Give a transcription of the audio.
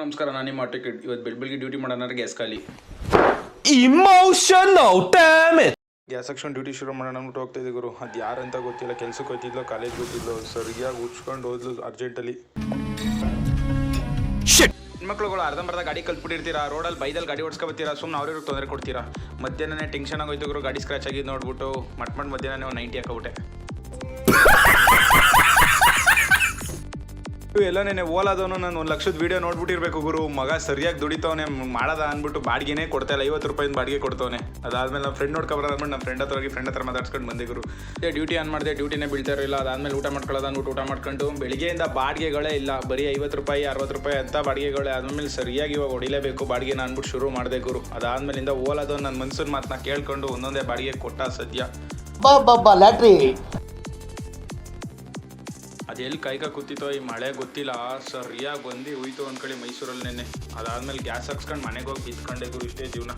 ನಮಸ್ಕಾರ, ನಾನು ನಿಮ್ಮ ಟಿಕೆಟ್. ಇವತ್ತು ಬೆಳಗ್ಗೆ ಡ್ಯೂಟಿ ಮಾಡೋಣ, ಗ್ಯಾಸ್ ಖಾಲಿ. Emotional, damn it! ಗ್ಯಾಸ್ ಹಾಕ್ಸ್ಕೊಂಡು ಡ್ಯೂಟಿ ಶುರು ಮಾಡೋಣ ಅಂದ್ಬಿಟ್ಟು ಹೋಗ್ತಾ ಇದ್ದೆ ಗುರು. ಅದು ಯಾರಂತ ಗೊತ್ತಿಲ್ಲ, ಕೆಲ್ಸಕ್ಕೆ ಹೋಗ್ತಿದ್ಲೋ ಕಾಲೇಜ್ ಗೊತ್ತಿದ್ಲೋ, ಸರಿಯಾಗಿ ಉಚ್ಕೊಂಡು ಹೋದ್ಲು ಅರ್ಜೆಂಟಲ್ಲಿ. ಹೆಣ್ಮಕ್ಳುಗಳು ಅರ್ಧಂಬರ್ಧ ಗಾಡಿ ಕಲ್ತ್ಬಿಟ್ಟಿರ್ತೀರಾ, ರೋಡಲ್ಲಿ ಬೈದಲ್ಲಿ ಗಾಡಿ ಓಡಿಸ್ಕೊಬತ್ತೀರಾ, ಸುಮ್ಮನೆ ಅವ್ರಿಗೆ ತೊಂದರೆ ಕೊಡ್ತೀರಾ. ಮಧ್ಯಾಹ್ನನೇ ಟೆನ್ಷನ್ ಆಗೋಯ್ತು ಗುರು, ಗಾಡಿ ಸ್ಕ್ರಾಚ್ ಆಗಿದ್ದು ನೋಡ್ಬಿಟ್ಟು ಮಧ್ಯಾಹ್ನ 90 ಹಾಕೋಬಿಟ್ಟೆ. ಎಲ್ಲ ನೆನೆ ಓಲಾದವನು ನಾನು 1 ಲಕ್ಷದ ವೀಡಿಯೋ ನೋಡ್ಬಿಟ್ಟಿರ್ಬೇಕು ಗುರು. ಮಗ ಸರಿಯಾಗಿ ದುಡಿತವನೆ, ಮಾಡದ ಅಂದ್ಬಿಟ್ಟು ಬಾಡಿಗೆನೇ ಕೊಡ್ತಾ ಇಲ್ಲ, 50 ರೂಪಾಯಿಂದ ಬಾಡಿಗೆ ಕೊಡ್ತವನೆ. ಅದಾದ್ಮೇಲೆ ನಮ್ಮ ಫ್ರೆಂಡ್ ನೋಡ್ಕೊಬಾರ ಅಂದ್ಬಿಟ್ಟು ನಮ್ಮ ಫ್ರೆಂಡ್ ಹತ್ರ ಮಾತಾಡ್ಸ್ಕೊಂಡು ಬಂದೆ ಗುರು. ಡ್ಯೂಟಿ ಆನ್ ಮಾಡಿದೆ, ಡ್ಯೂಟಿನೇ ಬೀಳ್ತಾ ಇರಲಿಲ್ಲ. ಅದಾದ್ಮೇಲೆ ಊಟ ಮಾಡ್ಕೊಳ್ಳೋದು ಅಂದ್ಬಿಟ್ಟು ಊಟ ಮಾಡ್ಕೊಂಡು ಬೆಳಿಗ್ಗೆಯಿಂದ ಬಾಡಿಗೆಗಳೇ ಇಲ್ಲ, ಬರೀ 50 ರೂಪಾಯಿ 60 ರೂಪಾಯಿ ಅಂತ ಬಾಡಿಗೆಗಳೇ. ಆದ್ಮೇಲೆ ಸರಿಯಾಗಿ ಇವಾಗ ಹೊಡಿಲೇಬೇಕು ಬಾಡಿಗೆನ ಅಂದ್ಬಿಟ್ಟು ಶುರು ಮಾಡಿದೆ ಗುರು. ಅದಾದ್ಮೇಲಿಂದ ಓಲಾದವ್ ನನ್ನ ಮನ್ಸಿನ ಮಾತನ್ನ ಕೇಳ್ಕೊಂಡು ಒಂದೊಂದೇ ಬಾಡಿಗೆ ಕೊಟ್ಟ ಸದ್ಯ. ಲ್ಯಾಟ್ರಿ ಅದೆಲ್ಲಿ ಕೈಗ ಕೂತಿತ್ತೋ ಈ ಮಳೆ ಗೊತ್ತಿಲ್ಲ, ಸರಿಯಾಗಿ ಬಂದು ಹೋಯ್ತು ಅಂದ್ಕೊಳ್ಳಿ ಮೈಸೂರಲ್ಲಿ ನೆನ್ನೆ. ಅದಾದ್ಮೇಲೆ ಗ್ಯಾಸ್ ಹಾಕ್ಸ್ಕೊಂಡು ಮನೆಗೆ ಹೋಗಿ ಬಿತ್ಕೊಂಡೆ ಗುರು. ಇಷ್ಟೇ ಜೀವನ.